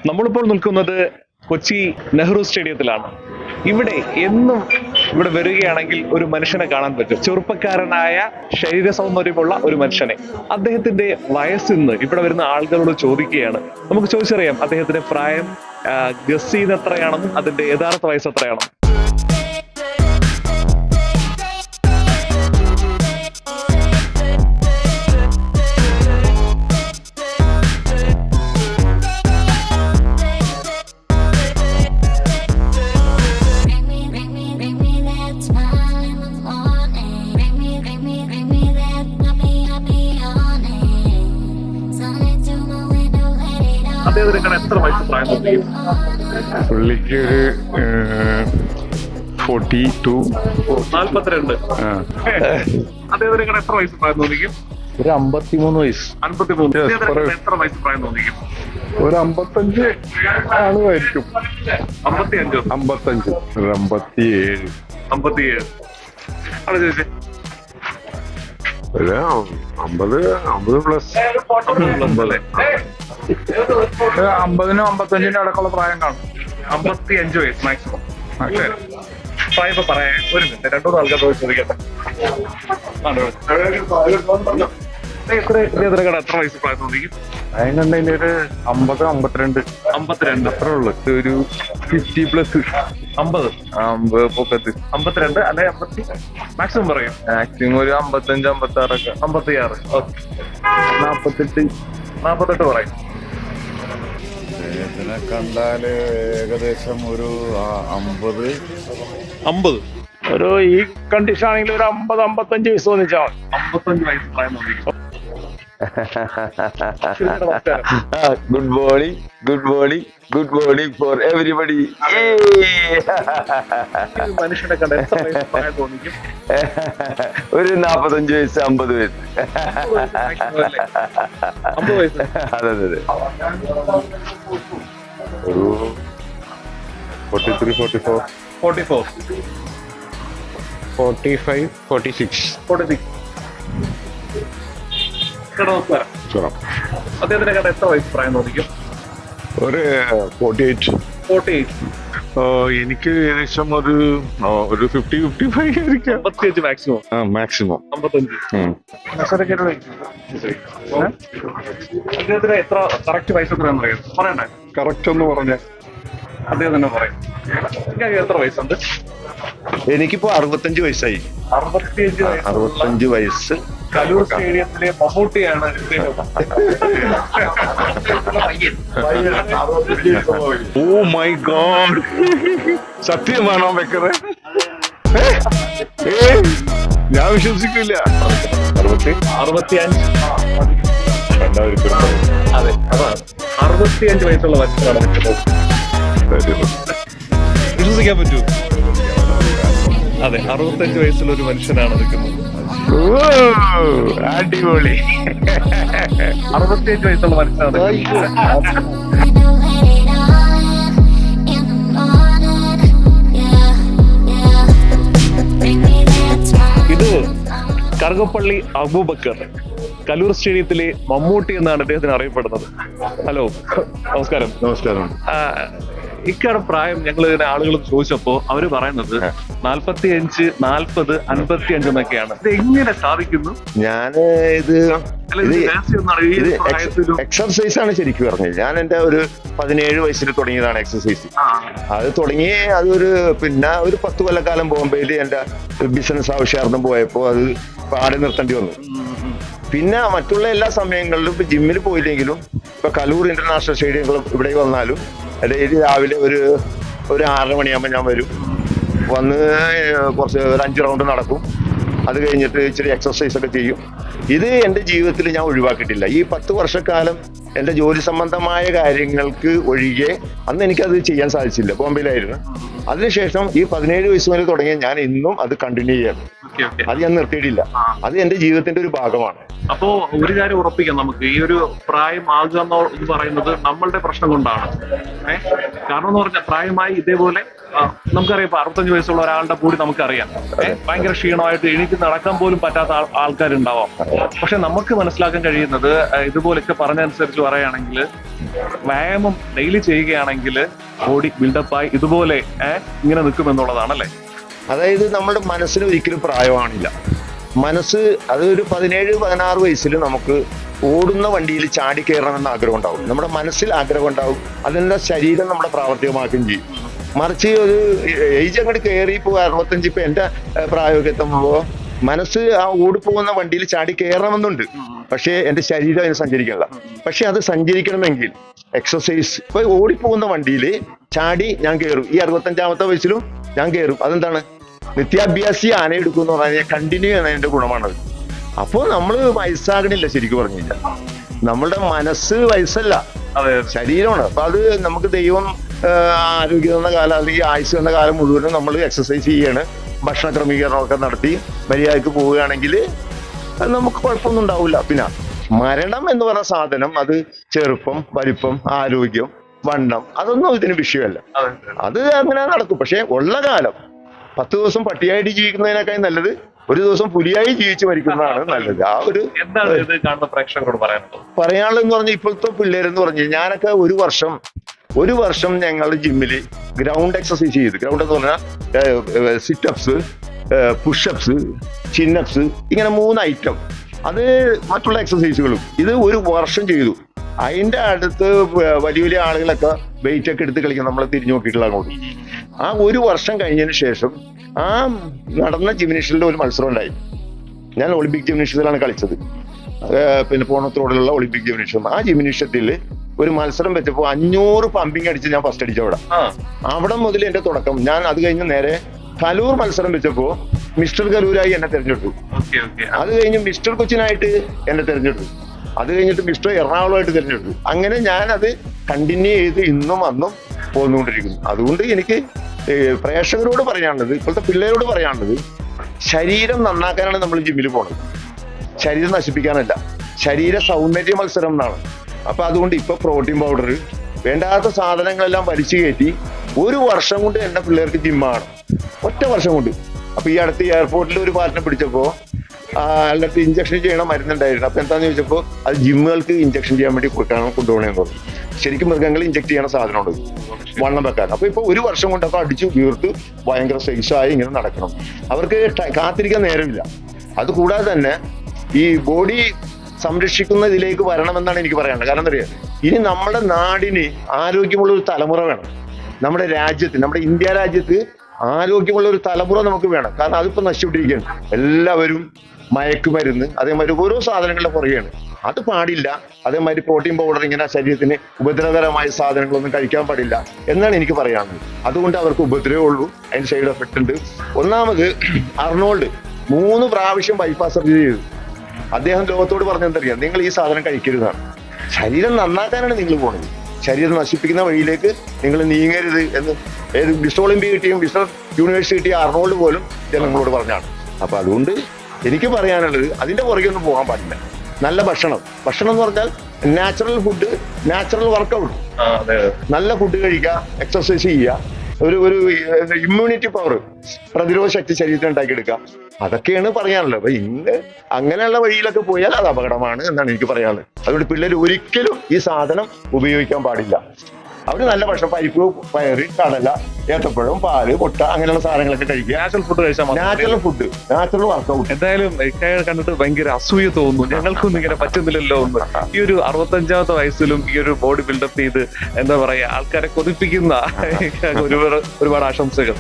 നമ്മളിപ്പോൾ നിൽക്കുന്നത് കൊച്ചി നെഹ്റു സ്റ്റേഡിയത്തിലാണ്. ഇവിടെ എന്നും ഇവിടെ വരികയാണെങ്കിൽ ഒരു മനുഷ്യനെ കാണാൻ പറ്റും. ചെറുപ്പക്കാരനായ ശരീര സൗന്ദര്യമുള്ള ഒരു മനുഷ്യനെ. അദ്ദേഹത്തിന്റെ വയസ്സിന്ന് ഇവിടെ വരുന്ന ആളുകളോട് ചോദിക്കുകയാണ്. നമുക്ക് ചോദിച്ചറിയാം അദ്ദേഹത്തിന്റെ പ്രായം ഗസ് ചെയ്ത് എത്രയാണെന്നും അതിന്റെ യഥാർത്ഥ വയസ്സ് എത്രയാണെന്നും. അദ്ദേഹത്തിന് എത്ര വയസ്സ് പ്രായം തോന്നിക്കും? പുള്ളിക്ക് ഒരു 42. 42. അദ്ദേഹത്തിന് എത്ര വയസ്സ് പ്രായം തോന്നിക്കും? ഒരു 53 വയസ്സ്. 53. എത്ര വയസ്സ് പ്രായം തോന്നിക്കും? ഒരു 55 ആളുമായിരിക്കും. 55. 55. ഒരു 57. 57 ആണ് ചോദിച്ചേ. ഒരു 50 പ്ലസ്. 50-നും 55-നും ഇടക്കുള്ള പ്രായം കാണും. 55 വയസ്സ് മാക്സിമം. പ്രായം ഇപ്പൊ പറയാം. ഒരു മിനിറ്റ്, 2-3 ആൾക്കാർ ചോദിക്കട്ടെ. എത്ര വയസ്സ് പ്രായം തോന്നിക്കും? പ്രായം കണ്ടതിന് ഒരു 50-52. 52 അത്രേ ഉള്ളു. ഒരു 50 പ്ലസ്. 50 പൊക്കത്ത്. 52 അല്ലെ 50 മാക്സിമം പറയും. മാക്സിമം ഒരു 55-56. 56. 48 പറയും. ഇതിനെ കണ്ടാല് ഏകദേശം ഒരു 50. ഒരു ഈ കണ്ടീഷൻ ആണെങ്കിൽ ഒരു 50-55 വയസ്സ് തോന്നിച്ചാൽ 55 വയസ്സ് പ്രായം തോന്നിക്കും. Good morning, good morning, good morning for everybody. മനുഷ്യനെ കണ്ട എത്ര വയസ്സ് പ്രായം തോന്നിക്കും? ഒരു 45 വയസ്സ്, 50 വയസ്സ്. 50 വയസ്സ്. അതെ അതെ അതെ. ഒരു 43, 44. 44. 45, 46. 46. ചുരം. അദ്ദേഹത്തിന്റെ കണ്ട എത്ര വയസ്സ് പ്രായം തോന്നിക്കും? ഒരു 48. 48. എനിക്ക് ഏകദേശം ഒരു 50-55 ആയിരിക്കാം. 55 മാക്സിമം. മാക്സിമം. 55. അദ്ദേഹത്തിന് എത്ര കറക്റ്റ് വയസ്സ് എത്രയാണെന്ന് അറിയാം? പറയണ്ടേ? കറക്റ്റ് ഒന്ന് പറഞ്ഞ അദ്ദേഹം തന്നെ പറയും. എത്ര വയസ്സുണ്ട്? എനിക്കിപ്പോ 65 വയസ്സായി. 65 വയസ്സ്. കലൂർ സ്റ്റേഡിയത്തിലെ മമ്മൂട്ടിയാണ് ഇദ്ദേഹം. ഓ മൈ ഗോഡ്, സത്യമാണോ വെക്കറേ? ഞാൻ വിശ്വസിക്കില്ല. 65. 2000. അതെ, അതാണ് 65 വയസ്സുള്ള മനുഷ്യനാണ് നിൽക്കുന്നത്. വിശ്വസിക്കാൻ പറ്റൂ? അതെ, 65 വയസ്സുള്ള ഒരു മനുഷ്യനാണ് നിൽക്കുന്നത്. അടിപൊളി. 65 വയസ്സുള്ള മനുഷ്യനാണ്. ഇത് കറുകപ്പള്ളി അബൂബക്കർ, കലൂർ സ്റ്റേഡിയത്തിലെ മമ്മൂട്ടി എന്നാണ് അദ്ദേഹത്തിന് അറിയപ്പെടുന്നത്. ഹലോ, നമസ്കാരം. നമസ്കാരം. ഇക്കാടെ പ്രായം ഞങ്ങൾ ഇതിനെ ആളുകൾ ചോദിച്ചപ്പോ അവര് പറയുന്നത് 45, 40, 55 എന്നൊക്കെയാണ്. ഇത് എങ്ങനെ സാധിക്കുന്നു? ഞാന് ഇത് എക്സർസൈസ് ആണ് ശരിക്കും പറഞ്ഞത്. ഞാൻ എന്റെ ഒരു 17 വയസ്സിൽ തുടങ്ങിയതാണ് എക്സർസൈസ്. അത് തുടങ്ങി അതൊരു പിന്നെ ഒരു 10 കൊല്ലക്കാലം ബോംബെയിൽ എന്റെ ബിസിനസ് ആവശ്യാർത്ഥം പോയപ്പോ അത് പാടെ നിർത്തേണ്ടി വന്നു. പിന്നെ മറ്റുള്ള എല്ലാ സമയങ്ങളിലും ഇപ്പൊ ജിമ്മിൽ പോയില്ലെങ്കിലും ഇപ്പൊ കലൂർ ഇന്റർനാഷണൽ സ്റ്റേഡിയങ്ങളും ഇവിടെ വന്നാലും ഡെയിലി രാവിലെ ഒരു 6 മണിയാകുമ്പോൾ ഞാൻ വരും. വന്ന് കുറച്ച് ഒരു 5 റൗണ്ട് നടക്കും. അത് കഴിഞ്ഞിട്ട് ഇച്ചിരി എക്സർസൈസ് ഒക്കെ ചെയ്യും. ഇത് എൻ്റെ ജീവിതത്തിൽ ഞാൻ ഒഴിവാക്കിയിട്ടില്ല. ഈ 10 വർഷക്കാലം എൻ്റെ ജോലി സംബന്ധമായ കാര്യങ്ങൾക്ക് ഒഴികെ അന്ന് എനിക്കത് ചെയ്യാൻ സാധിച്ചില്ല. ബോംബെയിലായിരുന്നു. അതിനുശേഷം ഈ 17 വയസ്സ് മുതൽ തുടങ്ങിയ ഞാൻ ഇന്നും അത് കണ്ടിന്യൂ ചെയ്യണം. അത് ഞാൻ നിർത്തിയിട്ടില്ല. അത് എന്റെ ജീവിതത്തിന്റെ ഒരു ഭാഗമാണ്. അപ്പോ ഒരു കാര്യം ഉറപ്പിക്കാം, നമുക്ക് ഈ ഒരു പ്രായം ആകുക എന്ന് പറയുന്നത് നമ്മളുടെ പ്രശ്നം കൊണ്ടാണ്. കാരണം എന്ന് പറഞ്ഞാൽ പ്രായമായി ഇതേപോലെ നമുക്കറിയാം, ഇപ്പൊ 65 വയസ്സുള്ള ഒരാളുടെ കൂടി നമുക്കറിയാം ഭയങ്കര ക്ഷീണമായിട്ട് എണീറ്റ് നടക്കാൻ പോലും പറ്റാത്ത ആൾക്കാരുണ്ടാവാം. പക്ഷെ നമുക്ക് മനസ്സിലാക്കാൻ കഴിയുന്നത് ഇതുപോലൊക്കെ പറഞ്ഞനുസരിച്ച് പറയുകയാണെങ്കിൽ വ്യായാമം ഡെയിലി ചെയ്യുകയാണെങ്കിൽ ബോഡി ബിൽഡപ്പായി ഇതുപോലെ ഇങ്ങനെ നിൽക്കുമെന്നുള്ളതാണല്ലേ. അതായത് നമ്മുടെ മനസ്സിന് ഒരിക്കലും പ്രായമാണില്ല. മനസ്സ് അത് ഒരു 17-16 വയസ്സിൽ നമുക്ക് ഓടുന്ന വണ്ടിയിൽ ചാടി കയറണമെന്ന് ആഗ്രഹം ഉണ്ടാവും. നമ്മുടെ മനസ്സിൽ ആഗ്രഹം ഉണ്ടാവും, അതിൻ്റെ ശരീരം നമ്മുടെ പ്രാവർത്തികമാക്കുകയും ചെയ്യും. മറിച്ച് ഒരു ഏജ് അങ്ങോട്ട് കയറി ഇപ്പോൾ 65, ഇപ്പൊ എന്റെ പ്രായമൊക്കെ എത്തുമ്പോൾ മനസ്സ് ആ ഓടിപ്പോകുന്ന വണ്ടിയിൽ ചാടി കയറണമെന്നുണ്ട്, പക്ഷേ എന്റെ ശരീരം അതിന് സഞ്ചരിക്കണില്ല. പക്ഷെ അത് സഞ്ചരിക്കണമെങ്കിൽ എക്സസൈസ്, ഇപ്പൊ ഓടിപ്പോകുന്ന വണ്ടിയിൽ ചാടി ഞാൻ കയറും. ഈ 65-ാമത്തെ വയസ്സിലും ഞാൻ കയറും. അതെന്താണ്? നിത്യാഭ്യാസി ആന എടുക്കും എന്ന് പറഞ്ഞാൽ കണ്ടിന്യൂ ചെയ്യുന്നതിന്റെ ഗുണമാണത്. അപ്പോൾ നമ്മൾ വയസ്സാകണില്ല. ശരിക്കും പറഞ്ഞു കഴിഞ്ഞാൽ നമ്മളുടെ മനസ്സ് വയസ്സല്ല, ശരീരമാണ്. അപ്പൊ അത് നമുക്ക് ദൈവം ആരോഗ്യം എന്ന കാലം അല്ലെങ്കിൽ ആയുസ് എന്ന കാലം മുഴുവനും നമ്മൾ എക്സസൈസ് ചെയ്യാണ്, ഭക്ഷണ ക്രമീകരണമൊക്കെ നടത്തി മര്യാദക്ക് പോവുകയാണെങ്കിൽ നമുക്ക് കുഴപ്പമൊന്നും ഉണ്ടാവില്ല. പിന്നെ മരണം എന്ന് പറഞ്ഞ സാധനം, അത് ചെറുപ്പം, വലിപ്പം, ആരോഗ്യം, വണ്ണം, അതൊന്നും ഇതിന് വിഷയമല്ല. അത് അങ്ങനെ നടക്കും. പക്ഷെ ഉള്ള കാലം 10 ദിവസം പട്ടിയായിട്ട് ജീവിക്കുന്നതിനേക്കാൾ നല്ലത് ഒരു ദിവസം പുലിയായി ജീവിച്ച് മരിക്കുന്നതാണ് നല്ലത്. ആ ഒരു എന്താണ് ഇത് കാണുന്ന പ്രേക്ഷകരോട് പറയാനുള്ളതെന്ന് പറഞ്ഞാൽ, ഇപ്പോഴത്തെ പിള്ളേരെന്ന് പറഞ്ഞാൽ, ഞാനൊക്കെ ഒരു വർഷം ഞങ്ങളുടെ ജിമ്മിൽ ഗ്രൗണ്ട് എക്സസൈസ് ചെയ്തു. ഗ്രൗണ്ട് എന്ന് പറഞ്ഞാൽ സിറ്റപ്സ്, പുഷപ്സ്, ചിന്നപ്സ്, ഇങ്ങനെ 3 ഐറ്റം. അത് മറ്റുള്ള എക്സസൈസുകളും ഇത് ഒരു വർഷം ചെയ്തു. അതിന്റെ അടുത്ത് വലിയ വലിയ ആളുകളൊക്കെ വെയിറ്റ് ഒക്കെ എടുത്ത് കളിക്കും, നമ്മളെ തിരിഞ്ഞു നോക്കിയിട്ടുള്ള അങ്ങോട്ട്. ആ ഒരു വർഷം കഴിഞ്ഞതിന് ശേഷം ആ നടന്ന ജിംനേഷ്യത്തിലെ ഒരു മത്സരം ഉണ്ടായി. ഞാൻ ഒളിമ്പിക് ജിംനേഷ്യത്തിലാണ് കളിച്ചത്, പിന്നെ പോണത്തോടുള്ള ഒളിമ്പിക് ജിംനേഷ്യം. ആ ജിംനേഷ്യത്തിൽ ഒരു മത്സരം വെച്ചപ്പോൾ 500 പമ്പിങ് അടിച്ച് ഞാൻ ഫസ്റ്റ് അടിച്ചു. അവിടെ മുതൽ എന്റെ തുടക്കം. ഞാൻ അത് കഴിഞ്ഞ് നേരെ കലൂർ മത്സരം വെച്ചപ്പോ മിസ്റ്റർ കലൂരായി എന്നെ തെരഞ്ഞെടുത്തു. അത് കഴിഞ്ഞ് മിസ്റ്റർ കൊച്ചിനായിട്ട് എന്നെ തെരഞ്ഞെടുത്തു. അത് കഴിഞ്ഞിട്ട് മിസ്റ്റർ എറണാകുളമായിട്ട് തിരഞ്ഞെടുത്തു. അങ്ങനെ ഞാൻ അത് കണ്ടിന്യൂ ചെയ്ത് ഇന്നും അന്നും പോന്നുകൊണ്ടിരിക്കുന്നു. അതുകൊണ്ട് എനിക്ക് പ്രേക്ഷകരോട് പറയാനുള്ളത്, ഇപ്പോഴത്തെ പിള്ളേരോട് പറയാനുള്ളത്, ശരീരം നന്നാക്കാനാണ് നമ്മൾ ജിമ്മിൽ പോണത്, ശരീരം നശിപ്പിക്കാനല്ല. ശരീര സൗന്ദര്യ മത്സരം എന്നാണ്. അപ്പൊ അതുകൊണ്ട് ഇപ്പൊ പ്രോട്ടീൻ പൗഡർ, വേണ്ടാത്ത സാധനങ്ങളെല്ലാം വലിച്ചു കയറ്റി ഒരു വർഷം കൊണ്ട് എന്റെ പിള്ളേർക്ക് ജിമ്മാണ്, ഒറ്റ വർഷം കൊണ്ട്. അപ്പൊ ഈ അടുത്ത് എയർപോർട്ടിൽ ഒരു പാർട്ടിനെ പിടിച്ചപ്പോ അയാളുടെ അടുത്ത് ഇഞ്ചക്ഷൻ ചെയ്യണം മരുന്നുണ്ടായിരുന്നു. അപ്പൊ എന്താന്ന് ചോദിച്ചപ്പോ അത് ജിമ്മുകൾക്ക് ഇഞ്ചക്ഷൻ ചെയ്യാൻ വേണ്ടി കൊണ്ടുപോകണമെന്ന് പറഞ്ഞു. ശരിക്കും മൃഗങ്ങൾ ഇഞ്ചക്ട് ചെയ്യണ സാധനമുണ്ട് വണ്ണം വെക്കാൻ. അപ്പൊ ഇപ്പൊ ഒരു വർഷം കൊണ്ടൊക്കെ അടിച്ചു വീർത്ത് ഭയങ്കര സൈസായി ഇങ്ങനെ നടക്കണം. അവർക്ക് കാത്തിരിക്കാൻ നേരമില്ല. അതുകൂടാതെ തന്നെ ഈ ബോഡി സംരക്ഷിക്കുന്ന ഇതിലേക്ക് വരണമെന്നാണ് എനിക്ക് പറയാനുള്ളത്. കാരണം എന്താ പറയുക, ഇനി നമ്മുടെ നാടിന് ആരോഗ്യമുള്ള ഒരു തലമുറ വേണം. നമ്മുടെ രാജ്യത്ത്, നമ്മുടെ ഇന്ത്യ രാജ്യത്ത് ആരോഗ്യമുള്ള ഒരു തലമുറ നമുക്ക് വേണം. കാരണം അതിപ്പോ നശിച്ചുകൊണ്ടിരിക്കുകയാണ്. എല്ലാവരും മയക്കുമരുന്ന്, അതേമാതിരി ഓരോ സാധനങ്ങളുടെ പുറകെയാണ്. അത് പാടില്ല. അതേമാതിരി പ്രോട്ടീൻ പൗഡർ, ഇങ്ങനെ ശരീരത്തിന് ഉപദ്രവകരമായ സാധനങ്ങളൊന്നും കഴിക്കാൻ പാടില്ല എന്നാണ് എനിക്ക് പറയാനുള്ളത്. അതുകൊണ്ട് അവർക്ക് ഉപദ്രവമേ ഉള്ളൂ, അതിന് സൈഡ് എഫക്റ്റ് ഉണ്ട്. ഒന്നാമത് അർണോൾഡ് 3 പ്രാവശ്യം ബൈപ്പാസ് സർജറി ചെയ്തു. അദ്ദേഹം ലോകത്തോട് പറഞ്ഞെന്തറിയാം, നിങ്ങൾ ഈ സാധനം കഴിക്കരുതാണ്. ശരീരം നന്നാക്കാനാണ് നിങ്ങൾ പോകുന്നത്, ശരീരം നശിപ്പിക്കുന്ന വഴിയിലേക്ക് നിങ്ങൾ നീങ്ങരുത് എന്ന് മിസ്റ്റർ ഒളിമ്പിക് കിട്ടിയും മിസ്റ്റർ യൂണിവേഴ്സിറ്റി കിട്ടിയ അർണോൾഡ് പോലും ജനങ്ങളോട് പറഞ്ഞാണ്. അപ്പൊ അതുകൊണ്ട് എനിക്ക് പറയാനുള്ളത്, അതിന്റെ പുറകെ ഒന്നും പോകാൻ പാടില്ല. നല്ല ഭക്ഷണം എന്ന് പറഞ്ഞാൽ നാച്ചുറൽ ഫുഡ്, നാച്ചുറൽ വർക്കൗട്ട്, നല്ല ഫുഡ് കഴിക്കുക, എക്സർസൈസ് ചെയ്യുക, ഒരു ഇമ്മ്യൂണിറ്റി പവർ, പ്രതിരോധ ശക്തി ശരീരത്തിൽ ഉണ്ടാക്കിയെടുക്കുക. അതൊക്കെയാണ് പറയാനുള്ളത്. അപ്പൊ ഇന്ന് അങ്ങനെയുള്ള വഴിയിലൊക്കെ പോയാൽ അത് അപകടമാണ് എന്നാണ് എനിക്ക് പറയാനുള്ളത്. അതുകൊണ്ട് പിള്ളേർ ഒരിക്കലും ഈ സാധനം ഉപയോഗിക്കാൻ പാടില്ല. അവര് നല്ല ഭക്ഷണം, പരിപ്പ്, പയറ്, കടല, ഏത്തപ്പഴം, പാല്, മുട്ട, അങ്ങനെയുള്ള സാധനങ്ങളൊക്കെ കഴിക്കുക. നാച്ചുറൽ ഫുഡ് കഴിച്ചാൽ നാച്ചുറൽ വർക്കൗട്ട്. എന്തായാലും കണ്ടിട്ട് ഭയങ്കര അസൂയ തോന്നുന്നു. ഞങ്ങൾക്കൊന്നും ഇങ്ങനെ പറ്റുന്നില്ലല്ലോ എന്ന്. ഈ ഒരു 65ാമത്തെ വയസ്സിലും ഈ ഒരു ബോഡി ബിൽഡപ്പ് ചെയ്ത് എന്താ പറയാ ആൾക്കാരെ കൊതിപ്പിക്കുന്ന ഒരുപാട് ആശംസകൾ.